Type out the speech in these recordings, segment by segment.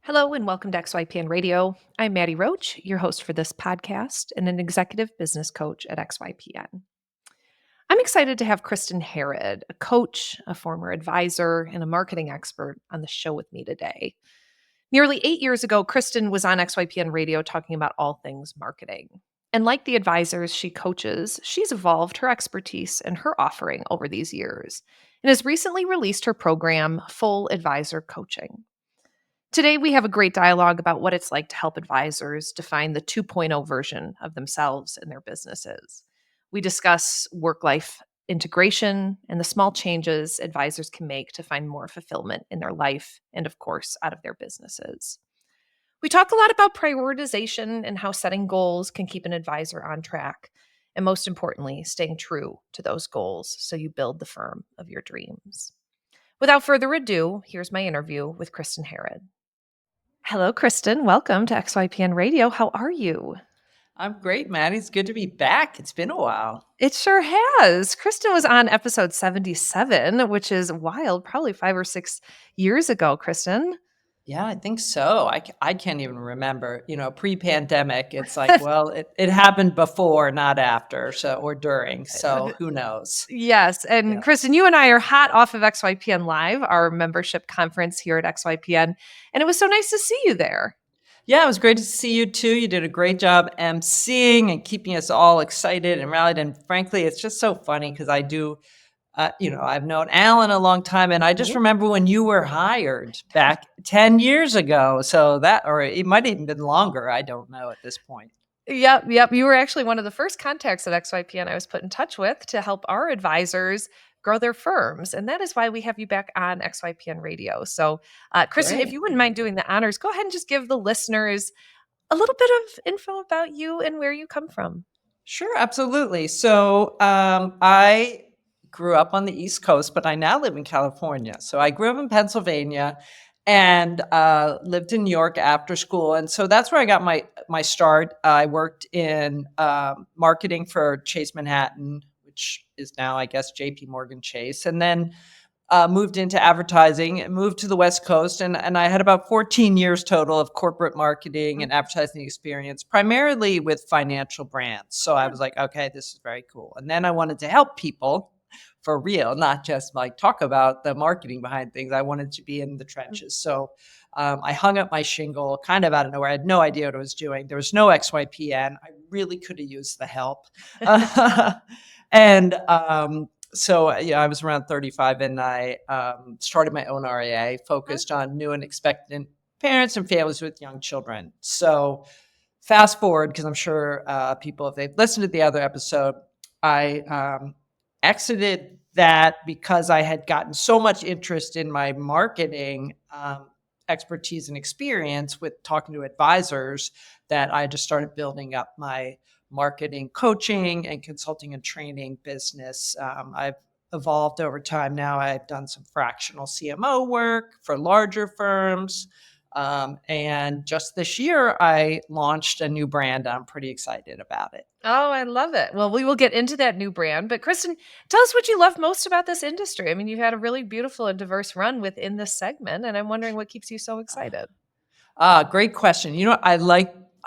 Hello and welcome to XYPN Radio. I'm Maddie Roach, your host for this podcast and an executive business coach at XYPN. I'm excited to have Kristin Harad, a coach, a former advisor, and a marketing expert on the show with me today. Nearly 8 years ago, Kristin was on XYPN Radio talking about all things marketing. And like the advisors she coaches, she's evolved her expertise and her offering over these years and has recently released her program, Full Advisor Coaching. Today, we have a great dialogue about what it's like to help advisors define the 2.0 version of themselves and their businesses. We discuss work life integration and the small changes advisors can make to find more fulfillment in their life and, of course, out of their businesses. We talk a lot about prioritization and how setting goals can keep an advisor on track, and most importantly, staying true to those goals so you build the firm of your dreams. Without further ado, here's my interview with Kristin Harad. Hello, Kristin. Welcome to XYPN Radio. How are you? I'm great, Maddie. It's good to be back. It's been a while. It sure has. Kristin was on episode 77, which is wild, probably 5 or 6 years ago, Kristin. Yeah, I think so. I can't even remember. Pre-pandemic, it's like, well, it happened before, not after, or during. So who knows? Yes. And Yeah. Kristin, you and I are hot off of XYPN Live, our membership conference here at XYPN. And it was so nice to see you there. Yeah, it was great to see you too. You did a great job emceeing and keeping us all excited and rallied. And frankly, it's just so funny because I do, I've known Alan a long time, and I just remember when you were hired back 10 years ago. So or it might have even been longer. I don't know at this point. Yep. You were actually one of the first contacts at XYPN I was put in touch with to help our advisors grow their firms. And that is why we have you back on XYPN Radio. So, Kristin, Great. if you wouldn't mind doing the honors, go ahead and just give the listeners a little bit of info about you and where you come from. Sure, absolutely. So I grew up on the East Coast, but I now live in California. So I grew up in Pennsylvania and lived in New York after school. And so that's where I got my start. I worked in marketing for Chase Manhattan, which is now, I guess, JP Morgan Chase. And then moved into advertising and moved to the West Coast. And I had about 14 years total of corporate marketing and advertising experience, primarily with financial brands. So I was like, okay, this is very cool. And then I wanted to help people for real, not just like talk about the marketing behind things. I wanted to be in the trenches. So I hung up my shingle kind of out of nowhere. I had no idea what I was doing. There was no XYPN. I really could have used the help. So I was around 35 and I started my own RIA focused on new and expectant parents and families with young children. So fast forward, because I'm sure people, if they've listened to the other episode, I exited that because I had gotten so much interest in my marketing expertise and experience with talking to advisors that I just started building up my marketing, coaching, and consulting and training business. I've evolved over time. Now I've done some fractional CMO work for larger firms. And just this year, I launched a new brand. I'm pretty excited about it. Oh, I love it. Well, we will get into that new brand. But Kristin, tell us what you love most about this industry. I mean, you've had a really beautiful and diverse run within this segment, and I'm wondering what keeps you so excited. Great question.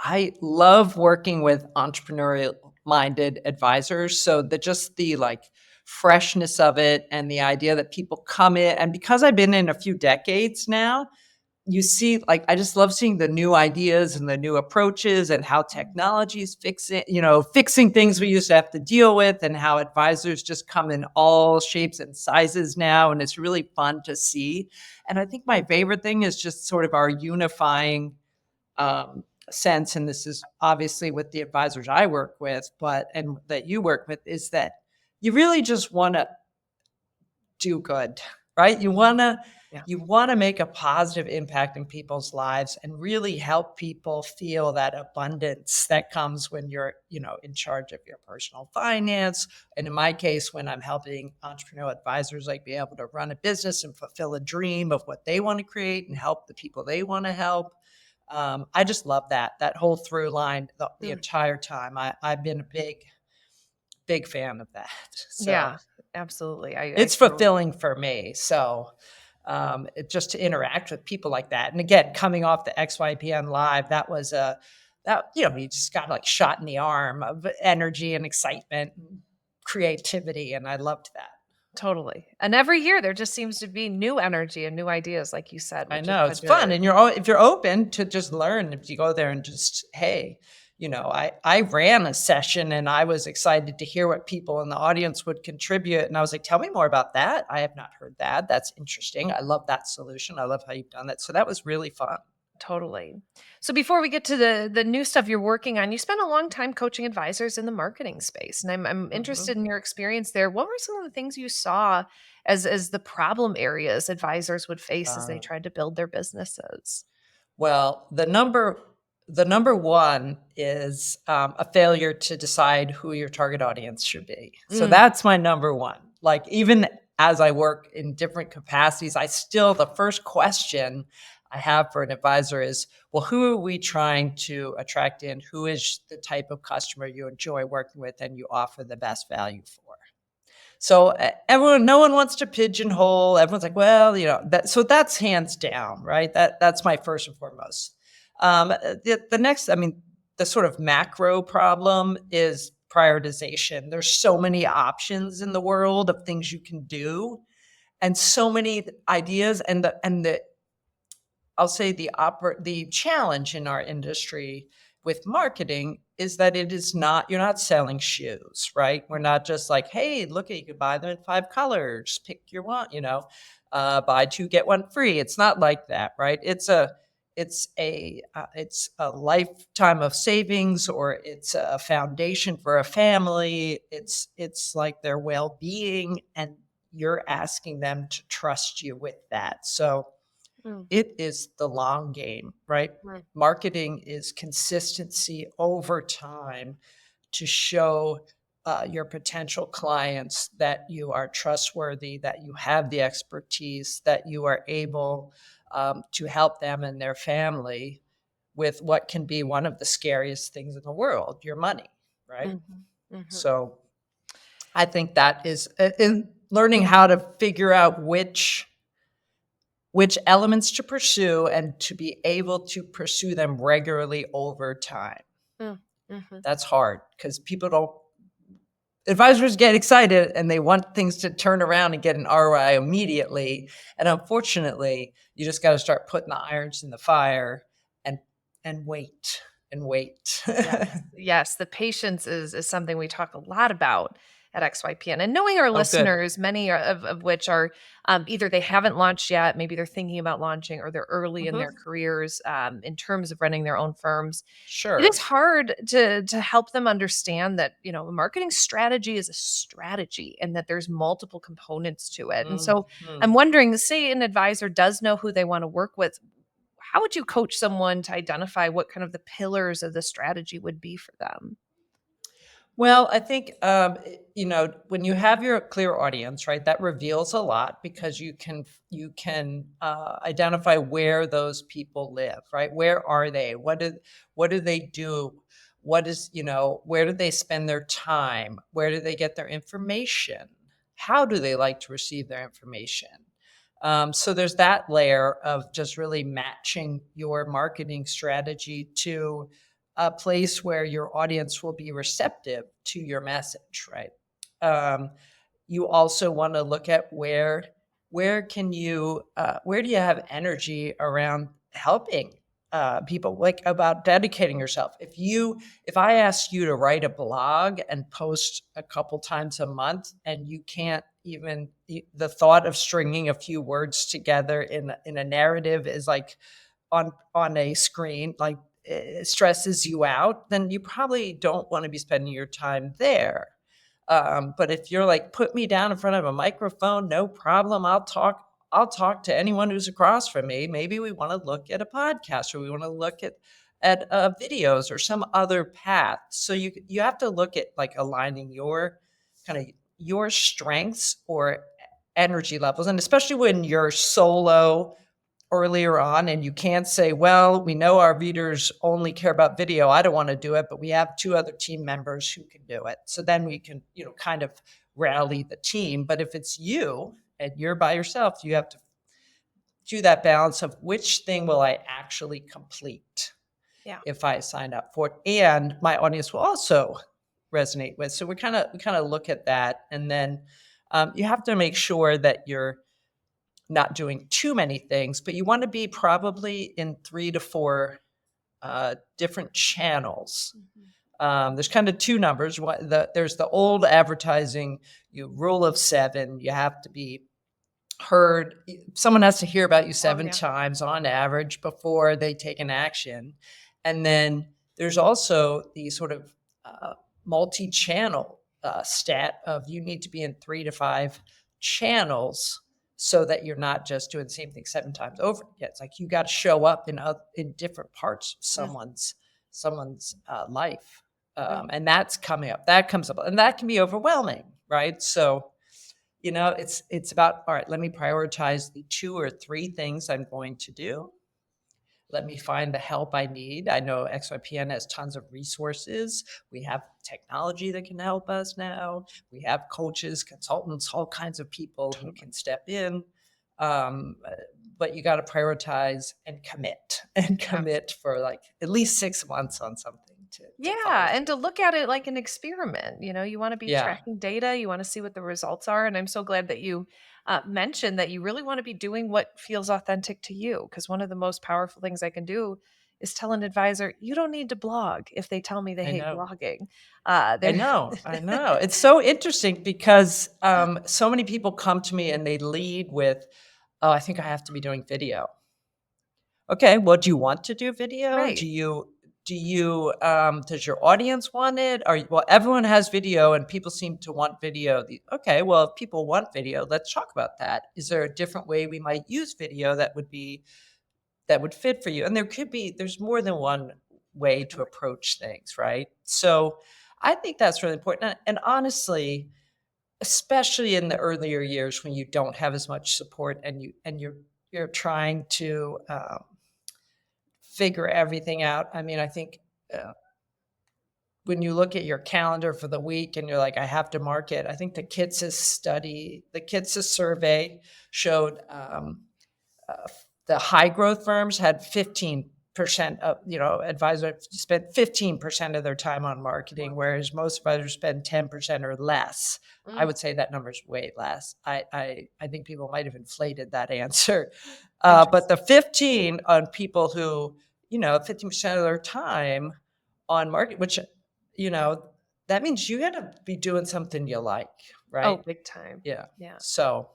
I love working with entrepreneurial minded advisors. So the freshness of it and the idea that people come in, and because I've been in a few decades now, you see, I just love seeing the new ideas and the new approaches and how technology is fixing things we used to have to deal with, and how advisors just come in all shapes and sizes now. And it's really fun to see. And I think my favorite thing is just sort of our unifying sense, and this is obviously with the advisors I work with, and that you work with, is that you really just want to do good, right? You want to make a positive impact in people's lives and really help people feel that abundance that comes when you're, in charge of your personal finance. And in my case, when I'm helping entrepreneurial advisors, be able to run a business and fulfill a dream of what they want to create and help the people they want to help. I just love that whole through line the entire time. I've been a big fan of that. So, yeah, absolutely. It's fulfilling for me. So just to interact with people like that. And again, coming off the XYPN Live, you just got like shot in the arm of energy and excitement and creativity. And I loved that. Totally. And every year there just seems to be new energy and new ideas, like you said, I which is know it's fun. And if you're open to just learn, if you go there and just, hey, I ran a session and I was excited to hear what people in the audience would contribute. And I was like, tell me more about that. I have not heard that. That's interesting. I love that solution. I love how you've done that. So that was really fun. Totally. So before we get to the new stuff you're working on, you spent a long time coaching advisors in the marketing space, and I'm interested in your experience there. What were some of the things you saw as the problem areas advisors would face as they tried to build their businesses? Well, the number one is a failure to decide who your target audience should be. So that's my number one. Like, even as I work in different capacities, the first question I have for an advisor is, well, who are we trying to attract in? Who is the type of customer you enjoy working with and you offer the best value for? So no one wants to pigeonhole. Everyone's like, well, so that's hands down, right? That's my first and foremost. The next, the sort of macro problem is prioritization. There's so many options in the world of things you can do, and so many ideas. I'll say the challenge in our industry with marketing is that you're not selling shoes, right? We're not just like, hey, look, you could buy them in 5 colors, pick your one, buy 2, get 1 free. It's not like that, right? It's a lifetime of savings, or it's a foundation for a family. It's like their well-being, and you're asking them to trust you with that. So it is the long game, right? Marketing is consistency over time to show your potential clients that you are trustworthy, that you have the expertise, that you are able to help them and their family with what can be one of the scariest things in the world, your money, right? So I think that is in learning how to figure out which elements to pursue and to be able to pursue them regularly over time. That's hard because advisors get excited and they want things to turn around and get an ROI immediately. And unfortunately, you just got to start putting the irons in the fire and wait and wait. Yes, the patience is something we talk a lot about at XYPN. And knowing our listeners, many of which are either they haven't launched yet, maybe they're thinking about launching, or they're early in their careers in terms of running their own firms. Sure. It is hard to help them understand that, a marketing strategy is a strategy and that there's multiple components to it. And so I'm wondering, say an advisor does know who they want to work with, how would you coach someone to identify what kind of the pillars of the strategy would be for them? Well, I think, when you have your clear audience, right, that reveals a lot because you can identify where those people live, right? Where are they? What do they do? Where do they spend their time? Where do they get their information? How do they like to receive their information? So there's that layer of just really matching your marketing strategy to a place where your audience will be receptive to your message, right? You also want to look at where do you have energy around helping people, like about dedicating yourself. If I asked you to write a blog and post a couple times a month, and you can't even, the thought of stringing a few words together in a narrative is like on a screen, like it stresses you out, then you probably don't want to be spending your time there. But if you're like, put me down in front of a microphone, no problem. I'll talk to anyone who's across from me. Maybe we want to look at a podcast, or we want to look at videos or some other path. So you have to look at like aligning your strengths or energy levels, and especially when you're solo earlier on, and you can't say, well, we know our readers only care about video, I don't want to do it, but we have 2 other team members who can do it. So then we can, kind of rally the team. But if it's you and you're by yourself, you have to do that balance of which thing will I actually complete Yeah. if I sign up for it, and my audience will also resonate with. So we kind of look at that, and then you have to make sure that you're not doing too many things, but you want to be probably in 3 to 4 different channels. There's kind of two numbers. There's the old advertising rule of 7. You have to be heard. Someone has to hear about you 7 times on average before they take an action. And then there's also the sort of multi-channel stat of you need to be in 3 to 5 channels so that you're not just doing the same thing 7 times over. It's like you got to show up in different parts of someone's life. And that's coming up. That comes up, and that can be overwhelming, right? So, it's about, all right, let me prioritize the 2 or 3 things I'm going to do. Let me find the help I need. I know XYPN has tons of resources. We have technology that can help us now. We have coaches, consultants, all kinds of people who can step in. But you got to prioritize and commit for like at least 6 months on something. And to look at it like an experiment. You want to be tracking data. You want to see what the results are. And I'm so glad that you mentioned that you really want to be doing what feels authentic to you. Because one of the most powerful things I can do is tell an advisor, you don't need to blog if they tell me they hate blogging. I know. It's so interesting because so many people come to me and they lead with, oh, I think I have to be doing video. Okay, well, do you want to do video? Right. Does your audience want it? Well, everyone has video and people seem to want video. Okay, well, if people want video, let's talk about that. Is there a different way we might use video that would fit for you? And there's more than one way to approach things, right? So I think that's really important. And honestly, especially in the earlier years when you don't have as much support and you're trying to figure everything out. I mean, I think when you look at your calendar for the week and you're like, I have to market, I think the KITSIS survey showed the high growth firms had 15% of, advisors spent 15% of their time on marketing, whereas most advisors spend 10% or less. I would say that number's way less. I think people might have inflated that answer. But the 15 on people who, 15% of their time on market, which, that means you got to be doing something you like, right? Oh, big time. Yeah. So,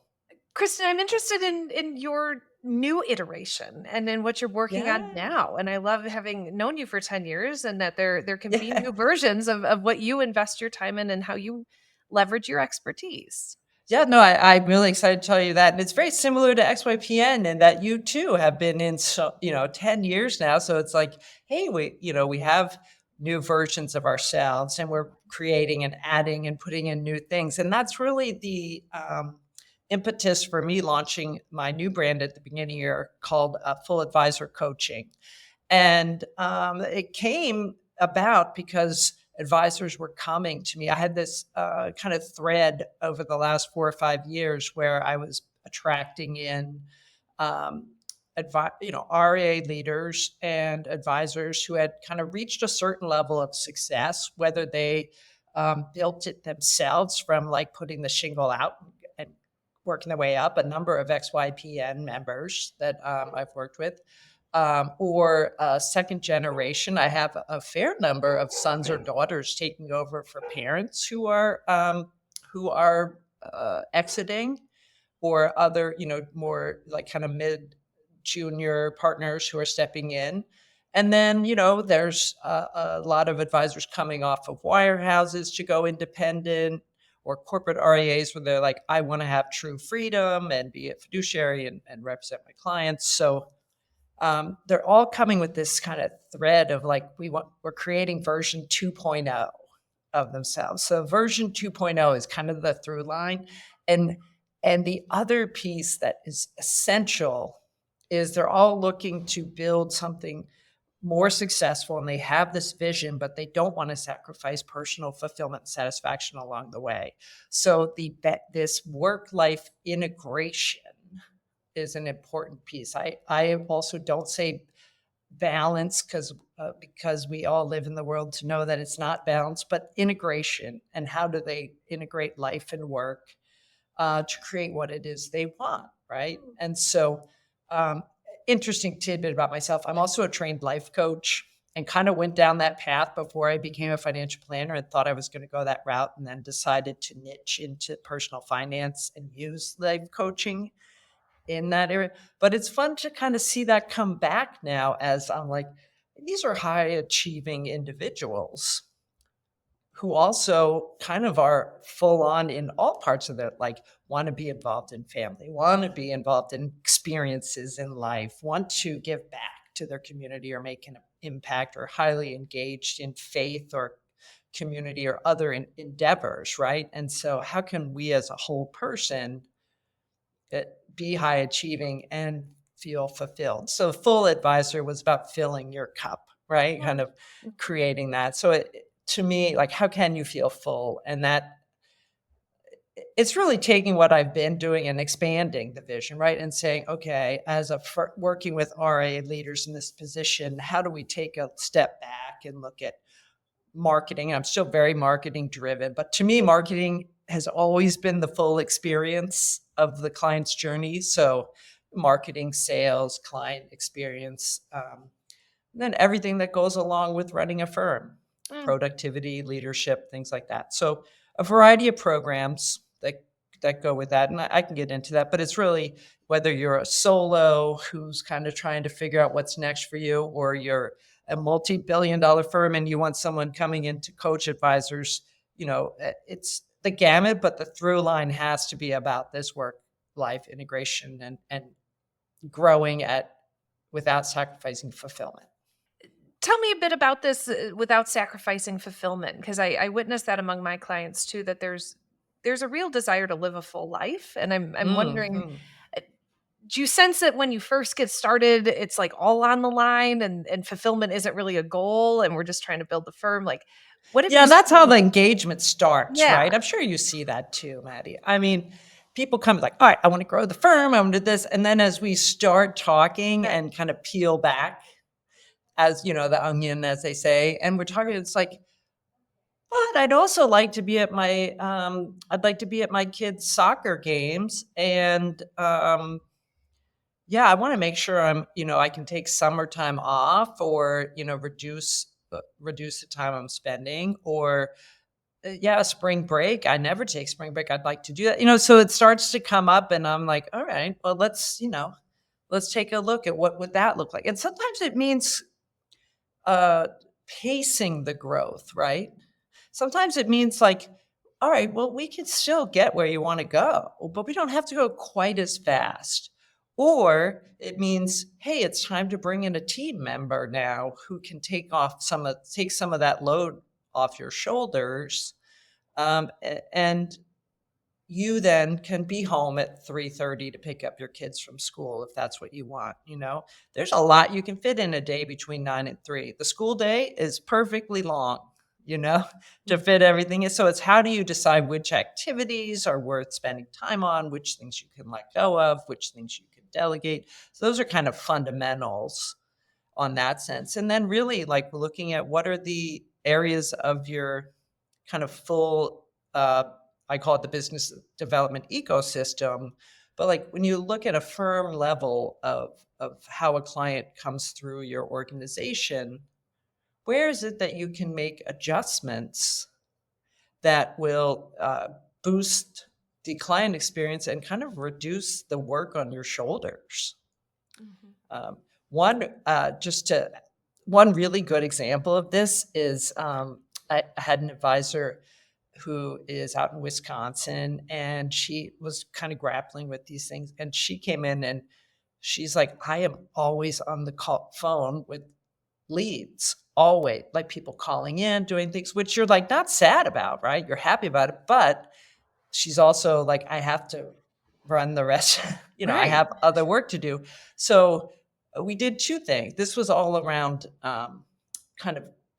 Kristin, I'm interested in your new iteration and in what you're working on now. And I love having known you for 10 years and that there can be new versions of what you invest your time in and how you leverage your expertise. Yeah, no, I'm really excited to tell you that. And it's very similar to XYPN in that you too have been in 10 years now. So it's like, hey, we have new versions of ourselves and we're creating and adding and putting in new things. And that's really the impetus for me launching my new brand at the beginning of the year called Full Advisor Coaching. And it came about because advisors were coming to me. I had this kind of thread over the last 4 or 5 years where I was attracting in RA leaders and advisors who had kind of reached a certain level of success, whether they built it themselves from like putting the shingle out and working their way up, a number of XYPN members that I've worked with, or second generation. I have a fair number of sons or daughters taking over for parents who are exiting, or other, more like kind of mid-junior partners who are stepping in. And then, there's a lot of advisors coming off of wirehouses to go independent, or corporate RIAs where they're like, I want to have true freedom and be a fiduciary and represent my clients. So they're all coming with this kind of thread of like, we're creating version 2.0 of themselves. So version 2.0 is kind of the through line. And the other piece that is essential is they're all looking to build something more successful, and they have this vision, but they don't want to sacrifice personal fulfillment and satisfaction along the way. So this work-life integration is an important piece. I also don't say balance because we all live in the world to know that it's not balance, but integration, and how do they integrate life and work to create what it is they want, right? And so, um, interesting tidbit about myself, I'm also a trained life coach, and kind of went down that path before I became a financial planner, and thought I was going to go that route, and then decided to niche into personal finance and use life coaching in that area. But it's fun to kind of see that come back now, as I'm like, these are high achieving individuals who also kind of are full on in all parts of their, like, want to be involved in family, want to be involved in experiences in life, want to give back to their community or make an impact, or highly engaged in faith or community or other endeavors, right? And so how can we as a whole person be high achieving and feel fulfilled? So Full Advisor was about filling your cup, right? Kind of creating that. So to me, like, how can you feel full? And that it's really taking what I've been doing and expanding the vision, right? And saying, okay, as working with RA leaders in this position, how do we take a step back and look at marketing? I'm still very marketing driven, but to me, marketing has always been the full experience of the client's journey. So marketing, sales, client experience, then everything that goes along with running a firm, productivity, leadership, things like that. So a variety of programs that go with that. And I can get into that, but it's really whether you're a solo who's kind of trying to figure out what's next for you, or you're a multi-billion-dollar firm and you want someone coming in to coach advisors, it's the gamut, but the through line has to be about this work-life integration and growing without sacrificing fulfillment. Tell me a bit about this without sacrificing fulfillment, because I witnessed that among my clients too, that there's a real desire to live a full life. And I'm wondering, do you sense that when you first get started, it's like all on the line, and fulfillment isn't really a goal, and we're just trying to build the firm? Like, what have you That's seen? how the engagement starts, Yeah. right? I'm sure you see that too, Maddie. I mean, people come like, all right, I want to grow the firm, I want to do this. And then as we start talking and kind of peel back, as the onion, as they say, and we're talking, it's like, but I'd also like to be at I'd like to be at my kids' soccer games. And I want to make sure I can take summertime off, or, reduce the time I'm spending, or spring break. I never take spring break. I'd like to do that. So it starts to come up, and I'm like, all right, well, let's take a look at what would that look like. And sometimes it means pacing the growth, right? Sometimes it means like, all right, well, we can still get where you want to go, but we don't have to go quite as fast. Or it means, hey, it's time to bring in a team member now who can take some of that load off your shoulders, and you then can be home at 3:30 to pick up your kids from school if that's what you want. There's a lot you can fit in a day between 9 and 3. The school day is perfectly long, to fit everything in. So it's, how do you decide which activities are worth spending time on, which things you can let go of, which things you can delegate. So those are kind of fundamentals on that sense. And then really, like, looking at what are the areas of your kind of full, I call it the business development ecosystem. But like, when you look at a firm level of how a client comes through your organization, where is it that you can make adjustments that will boost the client experience and kind of reduce the work on your shoulders? One really good example of this is, I had an advisor who is out in Wisconsin, and she was kind of grappling with these things. And she came in and she's like, I am always on the phone with leads, always, like people calling in, doing things, which you're like not sad about, right? You're happy about it. But she's also like, I have to run the rest, I have other work to do. So we did two things. This was all around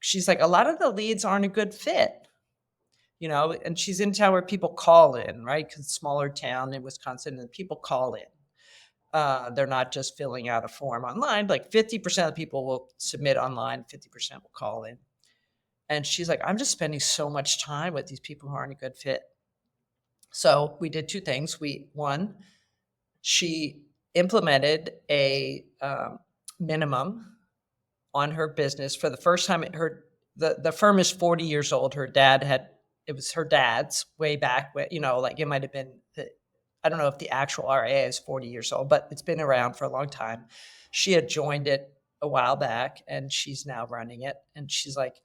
she's like, a lot of the leads aren't a good fit. And she's in town where people call in, right? Because smaller town in Wisconsin, and people call in. They're not just filling out a form online. Like 50% of the people will submit online, 50% will call in. And she's like, I'm just spending so much time with these people who aren't a good fit. So we did two things. She implemented a minimum on her business for the first time. The firm is 40 years old. It was her dad's way back when, like it might have been, I don't know if the actual RIA is 40 years old, but it's been around for a long time. She had joined it a while back and she's now running it. And she's like,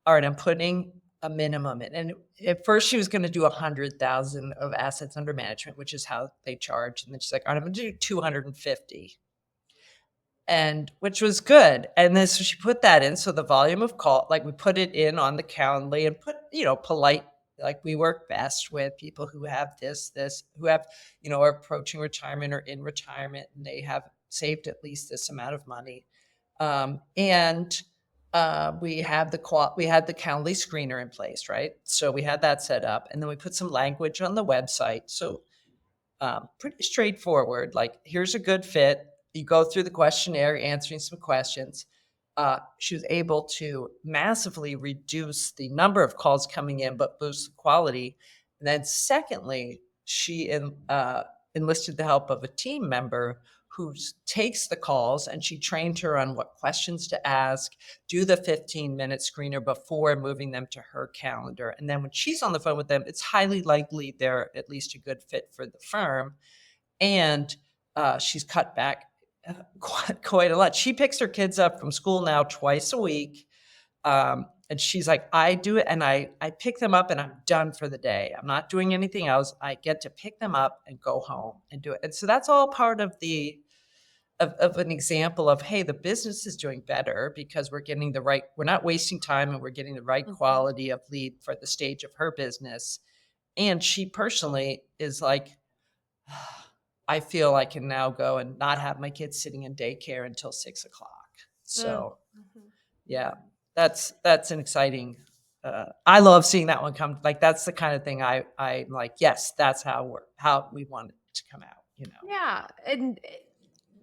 all right, I'm putting a minimum in. And at first she was going to do 100,000 of assets under management, which is how they charge. And then she's like, all right, I'm going to do 250. And which was good. And then so she put that in. So the volume of call, like we put it in on the Calendly and put, polite, like we work best with people who have this, who have, are approaching retirement or in retirement, and they have saved at least this amount of money. And we had the Calendly screener in place, right? So we had that set up, and then we put some language on the website. So pretty straightforward. Like, here's a good fit. You go through the questionnaire, answering some questions. She was able to massively reduce the number of calls coming in, but boost the quality. And then secondly, she enlisted the help of a team member who takes the calls, and she trained her on what questions to ask, do the 15-minute screener before moving them to her calendar. And then when she's on the phone with them, it's highly likely they're at least a good fit for the firm. And she's cut back quite a lot. She picks her kids up from school now twice a week. And she's like, I do it, and I pick them up and I'm done for the day. I'm not doing anything else. I get to pick them up and go home and do it. And so that's all part of of an example of, hey, the business is doing better because we're not wasting time, and we're getting the right quality of lead for the stage of her business. And she personally is like, I feel I can now go and not have my kids sitting in daycare until 6 o'clock. So yeah, that's an exciting, I love seeing that one come. Like, that's the kind of thing I'm like, yes, that's how we want it to come out, Yeah. And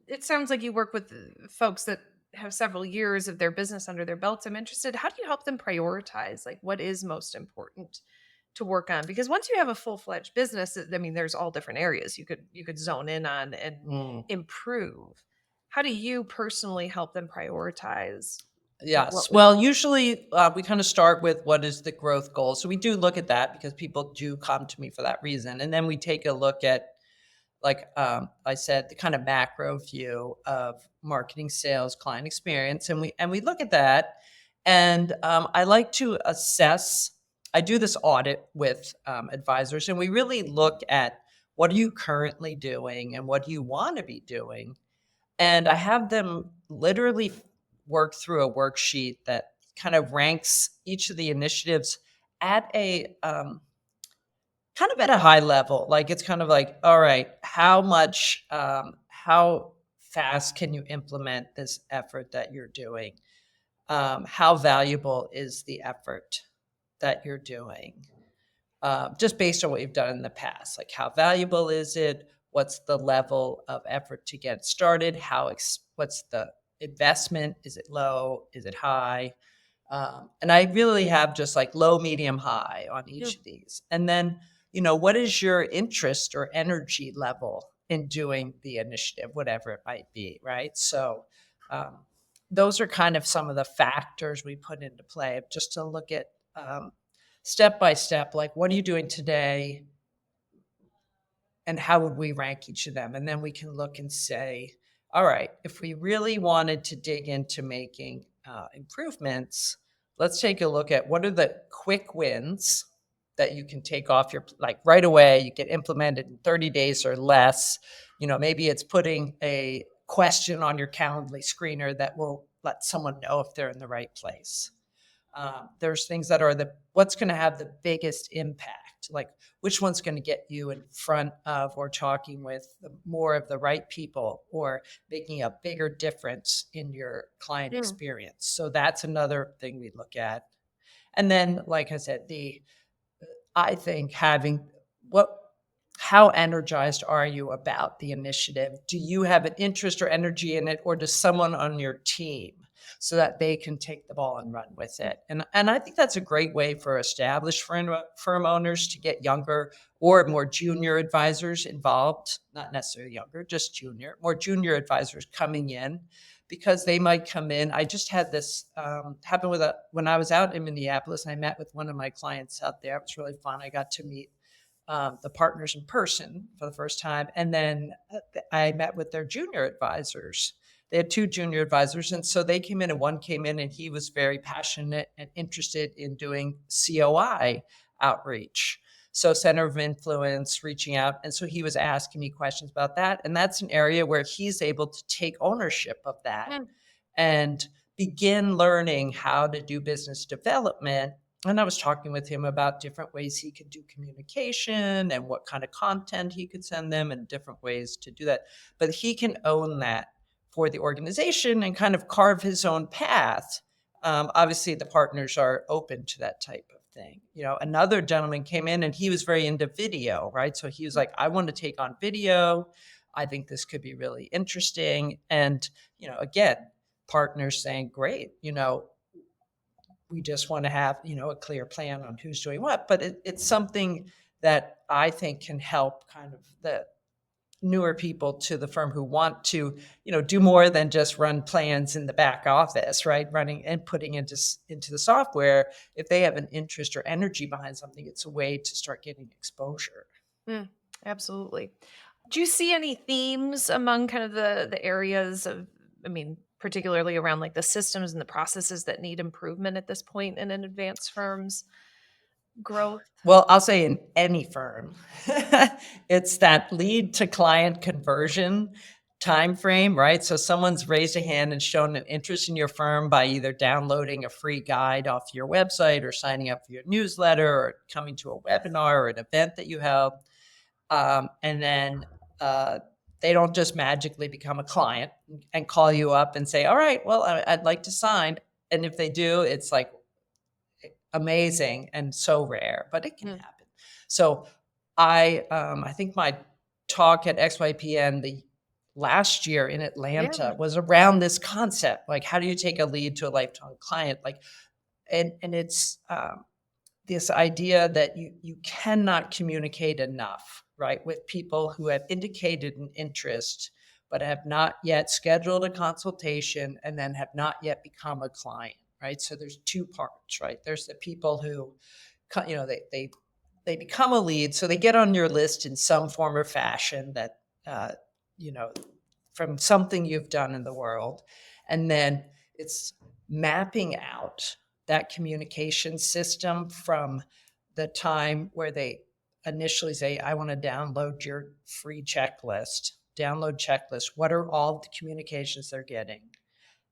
it sounds like you work with folks that have several years of their business under their belts. I'm interested, how do you help them prioritize? Like, what is most important to work on? Because once you have a full-fledged business, I mean, there's all different areas you could zone in on and improve. How do you personally help them prioritize? Yes. Well, usually we kind of start with what is the growth goal. So we do look at that because people do come to me for that reason. And then we take a look at, like I said, the kind of macro view of marketing, sales, client experience. And we look at that. And I like to assess. I do this audit with advisors, and we really look at what are you currently doing and what do you want to be doing. And I have them literally work through a worksheet that kind of ranks each of the initiatives at a kind of at a high level. Like, it's kind of like, all right, how fast can you implement this effort that you're doing? How valuable is the effort that you're doing? Just based on what you've done in the past, like, how valuable is it? What's the level of effort to get started? What's the investment? Is it low? Is it high? And I really have just like low, medium, high on each of these. And then, what is your interest or energy level in doing the initiative, whatever it might be, right? So those are kind of some of the factors we put into play, just to look at step by step, like, what are you doing today? And how would we rank each of them? And then we can look and say, all right, if we really wanted to dig into making improvements, let's take a look at what are the quick wins that you can take off like right away, you get implemented in 30 days or less. Maybe it's putting a question on your Calendly screener that will let someone know if they're in the right place. There's things that are what's going to have the biggest impact, like which one's going to get you in front of or talking with more of the right people or making a bigger difference in your client experience. So that's another thing we look at. And then, like I said, I think having how energized are you about the initiative? Do you have an interest or energy in it, or does someone on your team, so that they can take the ball and run with it? And I think that's a great way for established firm owners to get younger or more junior advisors involved, not necessarily younger, just junior, more junior advisors coming in, because they might come in. I just had this happen when I was out in Minneapolis, and I met with one of my clients out there. It was really fun. I got to meet the partners in person for the first time. And then I met with their junior advisors. They had 2 junior advisors. And so they came in, and one came in and he was very passionate and interested in doing COI outreach. So center of influence, reaching out. And so he was asking me questions about that. And that's an area where he's able to take ownership of that and begin learning how to do business development. And I was talking with him about different ways he could do communication and what kind of content he could send them and different ways to do that. But he can own that for the organization and kind of carve his own path. Obviously, the partners are open to that type of thing. Another gentleman came in and he was very into video, right? So he was like, I want to take on video. I think this could be really interesting. And, again, partners saying, great, we just want to have, a clear plan on who's doing what. But it's something that I think can help kind of the newer people to the firm who want to, do more than just run plans in the back office, right? Running and putting into the software. If they have an interest or energy behind something, it's a way to start getting exposure. Absolutely. Do you see any themes among kind of the areas of, particularly around like the systems and the processes that need improvement at this point in an advanced firm's growth? Well, I'll say in any firm, it's that lead to client conversion time frame, right? So someone's raised a hand and shown an interest in your firm by either downloading a free guide off your website or signing up for your newsletter or coming to a webinar or an event that you held. And then they don't just magically become a client and call you up and say, all right, well, I'd like to sign. And if they do, it's like amazing and so rare, but it can happen. So I think my talk at XYPN the last year in Atlanta was around this concept. Like, how do you take a lead to a lifetime client? Like, and it's this idea that you cannot communicate enough, right, with people who have indicated an interest but have not yet scheduled a consultation and then have not yet become a client, right? So there's 2 parts, right? There's the people who, they become a lead, so they get on your list in some form or fashion that, from something you've done in the world. And then it's mapping out that communication system from the time where they initially say, I want to download your free checklist, What are all the communications they're getting?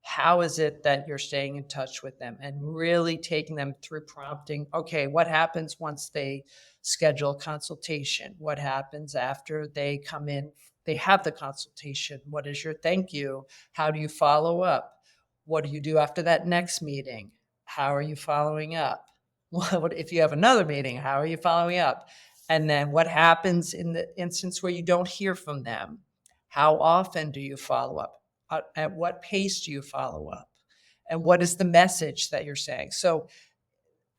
How is it that you're staying in touch with them? And really taking them through prompting. Okay, what happens once they schedule a consultation? What happens after they come in? They have the consultation. What is your thank you? How do you follow up? What do you do after that next meeting? How are you following up? What if you have another meeting? How are you following up? And then what happens in the instance where you don't hear from them? How often do you follow up? At what pace do you follow up? And what is the message that you're saying? So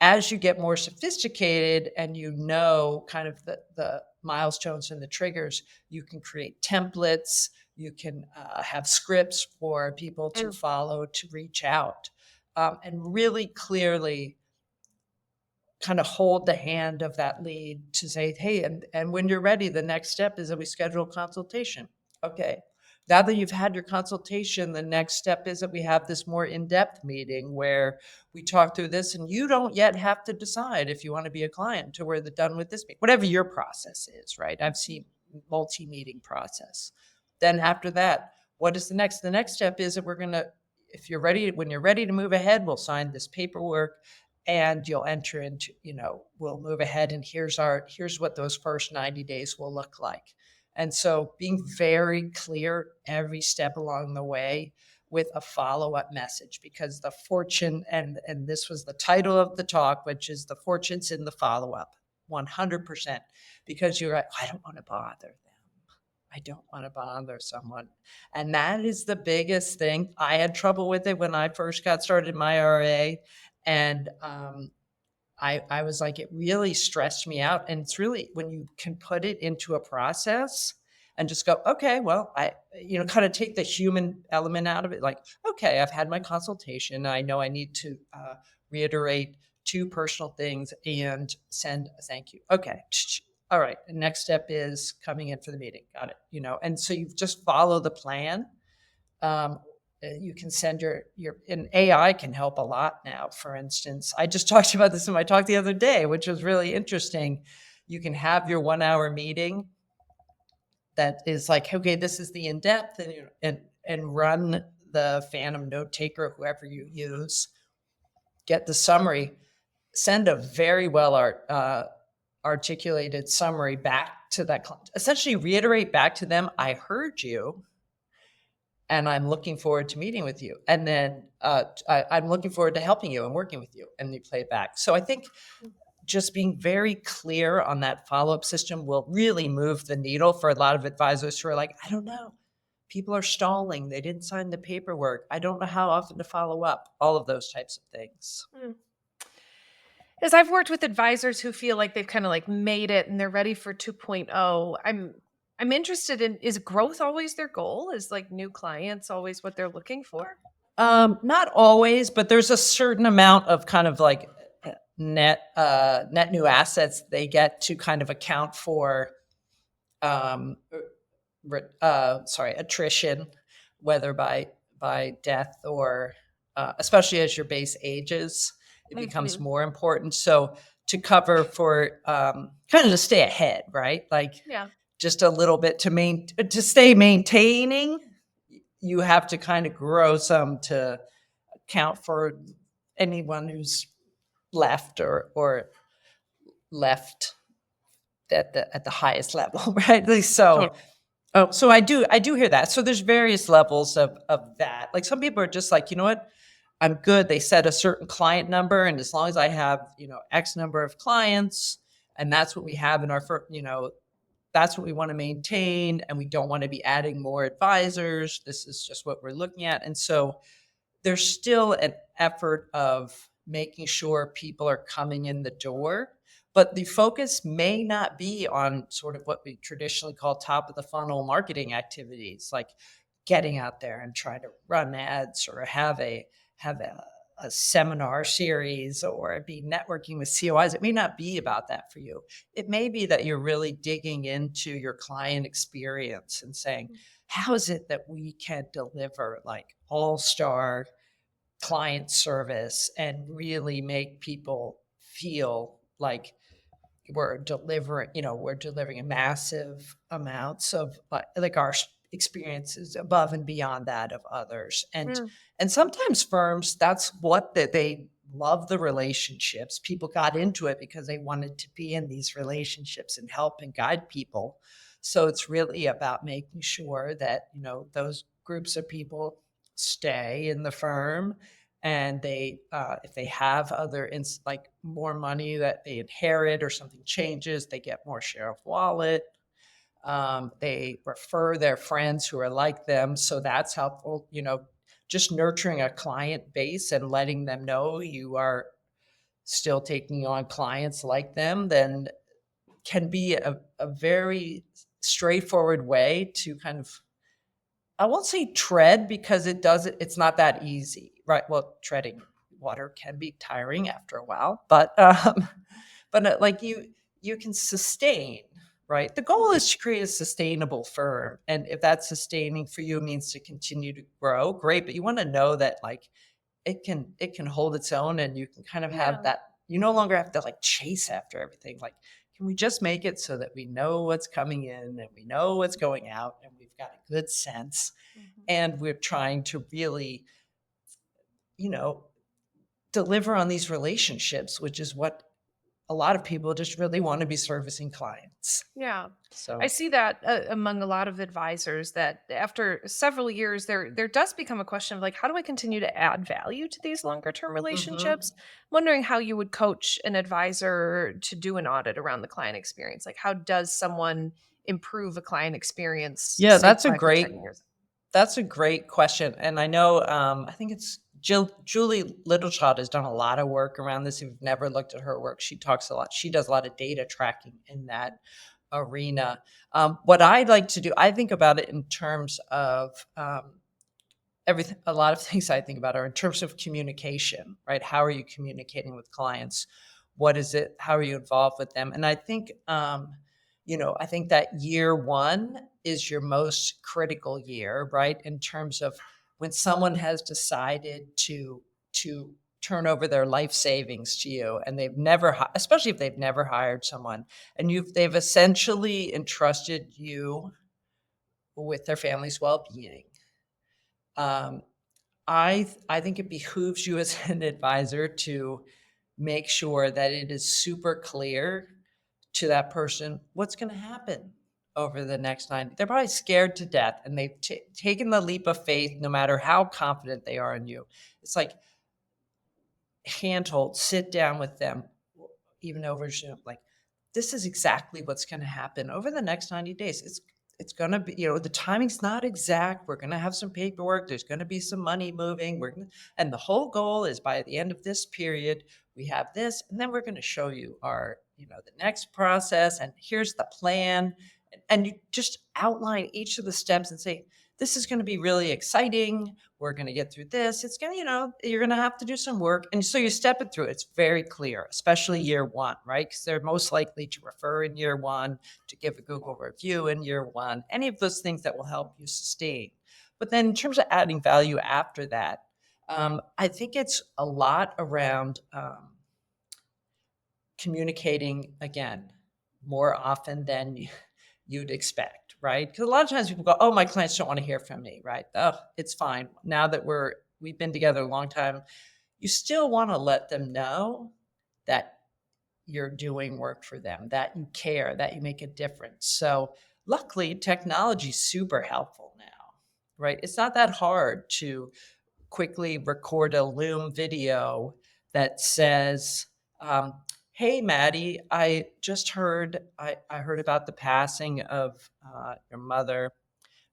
as you get more sophisticated and kind of the milestones and the triggers, you can create templates. You can have scripts for people to follow, to reach out, and really clearly kind of hold the hand of that lead to say, hey, and when you're ready, the next step is that we schedule a consultation. Okay. Now that you've had your consultation, the next step is that we have this more in-depth meeting where we talk through this, and you don't yet have to decide if you want to be a client until we're done with this meeting, whatever your process is, right? I've seen multi-meeting process. Then after that, what is the next? The next step is that when you're ready to move ahead, we'll sign this paperwork and you'll enter into, we'll move ahead, and here's what those first 90 days will look like. And so being very clear every step along the way with a follow-up message, because the fortune, and this was the title of the talk, which is the fortune's in the follow-up. 100%, because you're like, I don't want to bother them. I don't want to bother someone. And that is the biggest thing. I had trouble with it when I first got started in my RA. And I was like, it really stressed me out. And it's really when you can put it into a process and just go, okay, well, kind of take the human element out of it. Like, okay, I've had my consultation. I know I need to reiterate 2 personal things and send a thank you. Okay. All right. The next step is coming in for the meeting. Got it. And so you just follow the plan. You can send and AI can help a lot now. For instance, I just talked about this in my talk the other day, which was really interesting. You can have your 1-hour meeting that is like, okay, this is the in-depth, and run the Phantom note taker, whoever you use, get the summary, send a very well articulated summary back to that client. Essentially reiterate back to them, I heard you, and I'm looking forward to meeting with you. And then I'm looking forward to helping you and working with you. And you play it back. So I think just being very clear on that follow-up system will really move the needle for a lot of advisors who are like, I don't know. People are stalling. They didn't sign the paperwork. I don't know how often to follow up. All of those types of things. As I've worked with advisors who feel like they've kind of like made it and they're ready for 2.0, I'm interested in, is growth always their goal? Is like new clients always what they're looking for? Not always, but there's a certain amount of kind of like net new assets they get to kind of account for attrition, whether by death or especially as your base ages, it becomes more important. So to cover for kind of to stay ahead, right? Like just a little bit to stay maintaining, you have to kind of grow some to account for anyone who's left or left at the highest level, right? So so I do hear that. So there's various levels of that. Like some people are just like, you know what, I'm good. They set a certain client number, and as long as I have, X number of clients, and that's what we have in our that's what we want to maintain, and we don't want to be adding more advisors. This is just what we're looking at. And so there's still an effort of making sure people are coming in the door, but the focus may not be on sort of what we traditionally call top of the funnel marketing activities, like getting out there and trying to run ads or have a seminar series or be networking with COIs. It may not be about that for you. It may be that you're really digging into your client experience and saying, how is it that we can deliver like all-star client service and really make people feel like we're delivering a massive amounts of like our experiences above and beyond that of others. And sometimes firms, that's what they love, the relationships. People got into it because they wanted to be in these relationships and help and guide people. So it's really about making sure that, those groups of people stay in the firm, and they, if they have other like more money that they inherit or something changes, they get more share of wallet. They refer their friends who are like them. So that's helpful, just nurturing a client base and letting them know you are still taking on clients like them, then can be a very straightforward way to kind of, I won't say tread, because it's not that easy, right? Well, treading water can be tiring after a while, but like you can sustain, right? The goal is to create a sustainable firm. And if that's sustaining for you means to continue to grow, great. But you want to know that like it can hold its own, and you can kind of have that, you no longer have to like chase after everything. Like, can we just make it so that we know what's coming in and we know what's going out and we've got a good sense, and we're trying to really, deliver on these relationships, which is what a lot of people just really want to be servicing clients. Yeah. So I see that among a lot of advisors that after several years, there does become a question of like, how do I continue to add value to these longer term mhm. relationships? Wondering how you would coach an advisor to do an audit around the client experience. Like, how does someone improve a client experience, Yeah, say 5 to 10 years? that's a great question. And I know, I think it's Julie Littlechild has done a lot of work around this. If you've never looked at her work, she talks a lot. She does a lot of data tracking in that arena. What I'd like to do, I think about it in terms of everything. A lot of things I think about are in terms of communication, right? How are you communicating with clients? What is it? How are you involved with them? And I think, I think that year one is your most critical year, right? In terms of when someone has decided to turn over their life savings to you, and they've never, especially if they've never hired someone, and they've essentially entrusted you with their family's well-being. Um, I think it behooves you as an advisor to make sure that it is super clear to that person what's going to happen over the next 90. They're probably scared to death, and they've taken the leap of faith no matter how confident they are in you. It's like handhold, sit down with them, even over Zoom. Like, this is exactly what's going to happen over the next 90 days. It's going to be, the timing's not exact. We're going to have some paperwork. There's going to be some money moving. And the whole goal is by the end of this period, we have this, and then we're going to show you our, the next process, and here's the plan. And you just outline each of the steps and say, this is going to be really exciting. We're going to get through this. It's going to, you're going to have to do some work. And so you step it through. It's very clear, especially year one, right? Because they're most likely to refer in year one, to give a Google review in year one, any of those things that will help you sustain. But then in terms of adding value after that, I think it's a lot around communicating, again, more often than you'd expect, right? Because a lot of times people go, "Oh, my clients don't want to hear from me," right? Oh, it's fine. Now that we've been together a long time, you still want to let them know that you're doing work for them, that you care, that you make a difference. So luckily, technology's super helpful now, right? It's not that hard to quickly record a Loom video that says, "Hey, Maddie, I just I heard about the passing of your mother.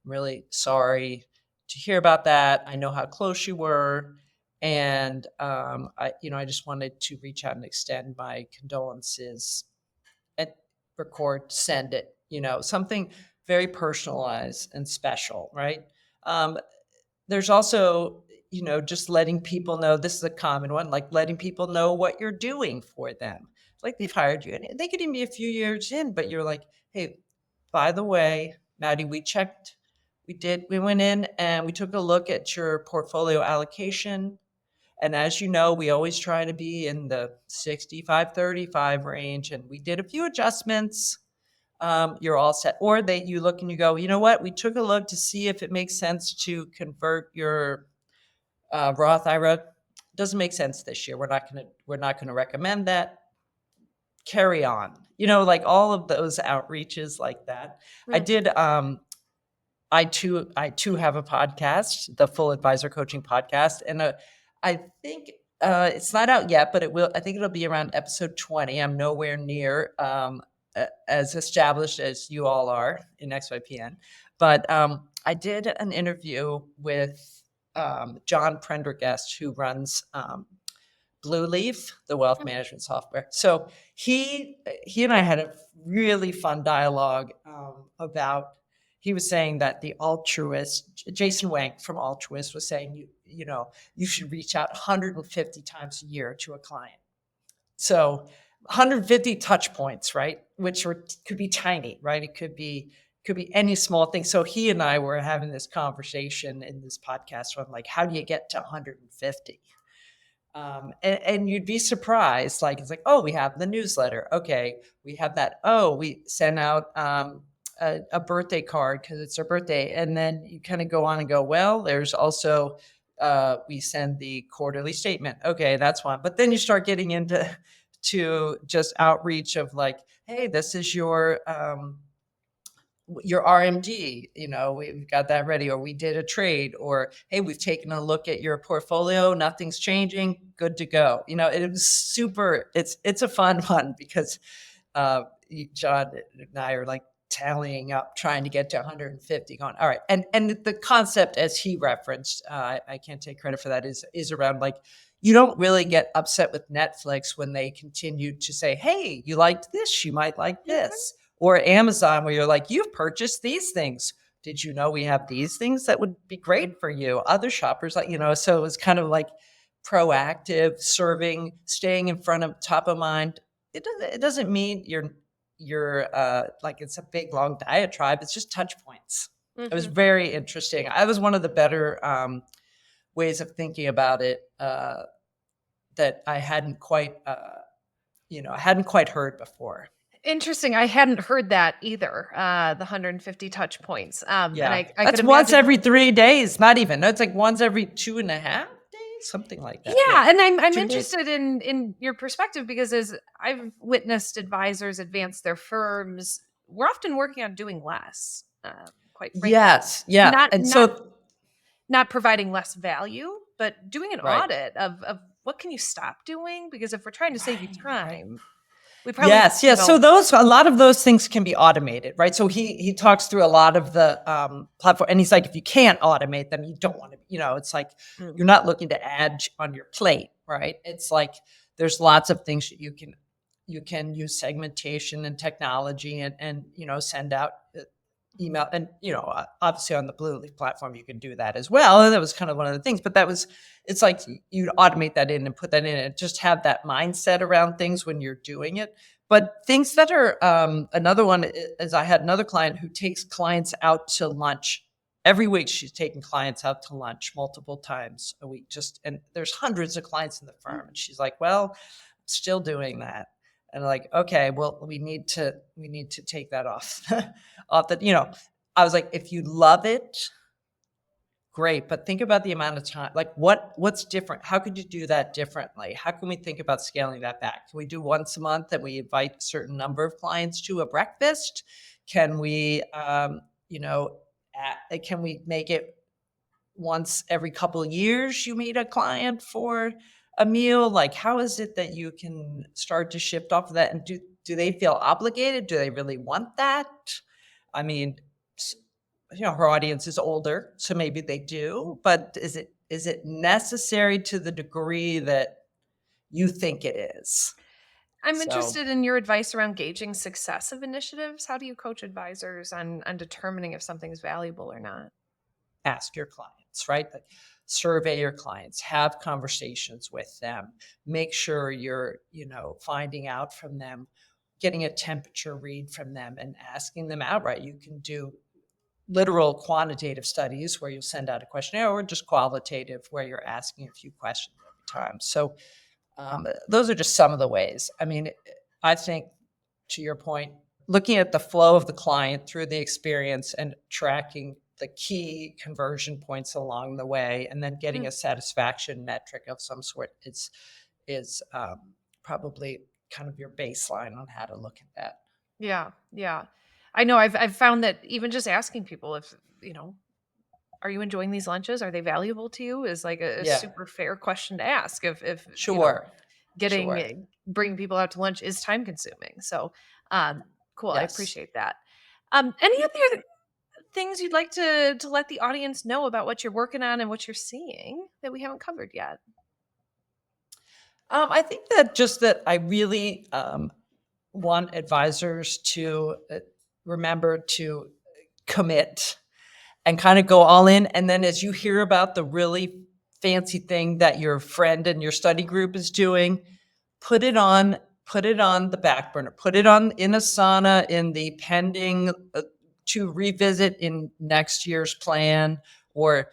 I'm really sorry to hear about that. I know how close you were, and I just wanted to reach out and extend my condolences." And send it. Something very personalized and special, right? Um, there's also, just letting people know, this is a common one, like letting people know what you're doing for them. Like they've hired you, and they could even be a few years in, but you're like, "Hey, by the way, Maddie, we went in and we took a look at your portfolio allocation. And as you know, we always try to be in the 65-35 range, and we did a few adjustments. You're all set." Or you look and you go, "You know what? We took a look to see if it makes sense to convert your Roth IRA. Doesn't make sense this year. We're not gonna recommend that. Carry on." Like all of those outreaches like that. I Hmm. did. I too have a podcast, the Full Advisor Coaching Podcast, and I think it's not out yet, but it will. I think it'll be around episode 20. I'm nowhere near as established as you all are in XYPN, but I did an interview with John Prendergast, who runs Blue Leaf, the wealth management software. So he and I had a really fun dialogue about. He was saying that the altruist, Jason Wang from Altruist, was saying you should reach out 150 times a year to a client. So 150 touch points, right? Which could be tiny, right? It could be any small thing. So he and I were having this conversation in this podcast on like, how do you get to 150? And you'd be surprised. Like, it's like, "Oh, we have the newsletter. Okay, we have that. Oh, we send out a birthday card because it's her birthday." And then you kind of go on and go, "Well, there's also we send the quarterly statement. Okay, that's one." But then you start getting into to just outreach of like, hey, this is your RMD, we've got that ready, or we did a trade, or, hey, we've taken a look at your portfolio, nothing's changing, good to go. It was super, it's a fun one because John and I are like tallying up, trying to get to 150 going, all right. And the concept, as he referenced, I can't take credit for that, is around like, you don't really get upset with Netflix when they continue to say, hey, you liked this, you might like this. Or Amazon, where you're like, you've purchased these things. Did you know we have these things that would be great for you? Other shoppers, like, so it was kind of like proactive, serving, staying in front of, top of mind. It doesn't mean you're like it's a big long diatribe. It's just touch points. It was very interesting. I was one of the better ways of thinking about it that I hadn't quite heard before. Interesting. I hadn't heard that either. The 150 touch points. And I that's could once imagine every 3 days. Not even. No, it's like once every 2.5 days, something like that. Yeah, and I'm 2 interested in your perspective, because as I've witnessed advisors advance their firms, we're often working on doing less. Quite frankly. Yes. Yeah. Not providing less value, but doing an Right. audit of what can you stop doing? Because if we're trying to save you time, we probably So a lot of those things can be automated, right? So he talks through a lot of the platform, and he's like, if you can't automate them, you don't want to. It's like you're not looking to add on your plate, right? It's like there's lots of things that you can use segmentation and technology and send out email, and obviously on the Blue Leaf platform you can do that as well, and that was kind of one of the things, but it's like you'd automate that in and put that in and just have that mindset around things when you're doing it. But things that are another one is, I had another client who takes clients out to lunch every week. She's taking clients out to lunch multiple times a week, and there's hundreds of clients in the firm, and she's like, well, I'm still doing that. And like, okay, well, we need to take that off. I was like, if you love it, great, but think about the amount of time. Like, what's different? How could you do that differently? How can we think about scaling that back? Can we do once a month and we invite a certain number of clients to a breakfast? Can we, can we make it once every couple of years you meet a client for a meal? Like, how is it that you can start to shift off of that? And do they feel obligated? Do they really want that? I mean, her audience is older, so maybe they do, but is it necessary to the degree that you think it is? I'm interested in your advice around gauging success of initiatives. How do you coach advisors on determining if something's valuable or not? Ask your clients, right? Like, survey your clients, have conversations with them, make sure you're, finding out from them, getting a temperature read from them and asking them outright. You can do literal quantitative studies where you'll send out a questionnaire, or just qualitative where you're asking a few questions every time. So those are just some of the ways. I mean, I think, to your point, looking at the flow of the client through the experience and tracking the key conversion points along the way, and then getting a satisfaction metric of some sort is probably kind of your baseline on how to look at that. Yeah. I know I've found that even just asking people if, are you enjoying these lunches? Are they valuable to you? Is like a super fair question to ask. If sure, bringing people out to lunch is time consuming. So, cool. Yes. I appreciate that. Any other things you'd like to let the audience know about what you're working on and what you're seeing that we haven't covered yet? I think that I really want advisors to remember to commit and kind of go all in. And then as you hear about the really fancy thing that your friend and your study group is doing, put it on the back burner, put it on in Asana in the pending to revisit in next year's plan, or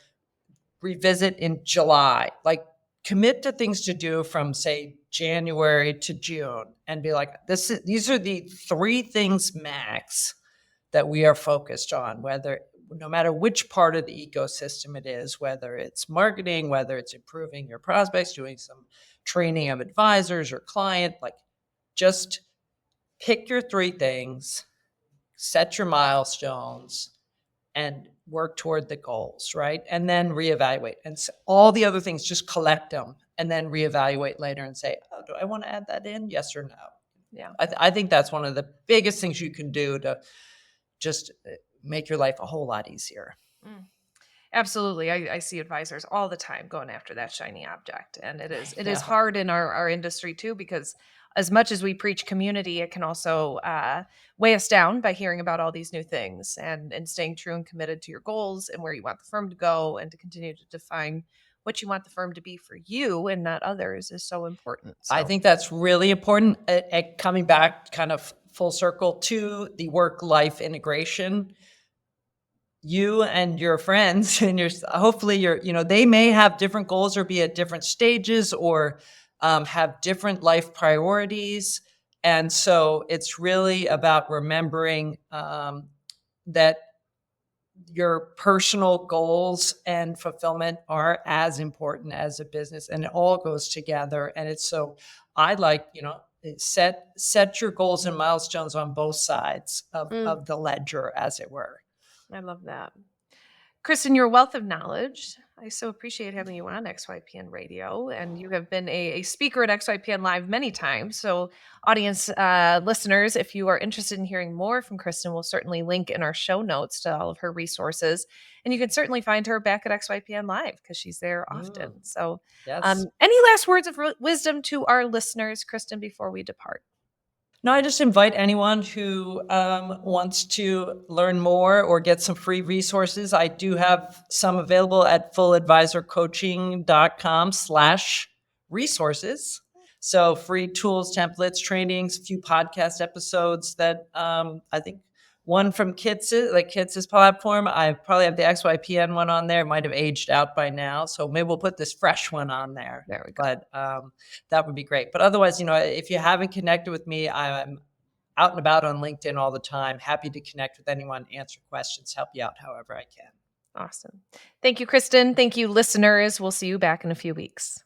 revisit in July. Like, commit to things to do from, say, January to June, and be like, these are the 3 things max that we are focused on, no matter which part of the ecosystem it is, whether it's marketing, whether it's improving your prospects, doing some training of advisors or client, like, just pick your 3 things, set your milestones, and work toward the goals, right? And then reevaluate. And all the other things, just collect them and then reevaluate later and say, oh, do I want to add that in? Yes or no? Yeah. I think that's one of the biggest things you can do to just make your life a whole lot easier. Absolutely. I see advisors all the time going after that shiny object. And it is hard in our industry too, because as much as we preach community, it can also weigh us down by hearing about all these new things and staying true and committed to your goals and where you want the firm to go and to continue to define what you want the firm to be for you and not others is so important. So. I think that's really important. Coming back kind of full circle to the work-life integration, you and your friends and hopefully they may have different goals or be at different stages or have different life priorities. And so it's really about remembering that your personal goals and fulfillment are as important as a business, and it all goes together. And it's so I like, set your goals and milestones on both sides of the ledger, as it were. I love that. Kristin, you're a wealth of knowledge. I so appreciate having you on XYPN Radio, and you have been a speaker at XYPN Live many times. So, audience listeners, if you are interested in hearing more from Kristin, we'll certainly link in our show notes to all of her resources, and you can certainly find her back at XYPN Live because she's there often. So, yes. Any last words of wisdom to our listeners, Kristin, before we depart? No, I just invite anyone who wants to learn more or get some free resources. I do have some available at fulladvisorcoaching.com/resources. So free tools, templates, trainings, a few podcast episodes that I think one from Kits' platform. I probably have the XYPN one on there. It might have aged out by now. So maybe we'll put this fresh one on there. There we go. But that would be great. But otherwise, if you haven't connected with me, I'm out and about on LinkedIn all the time. Happy to connect with anyone, answer questions, help you out however I can. Awesome. Thank you, Kristin. Thank you, listeners. We'll see you back in a few weeks.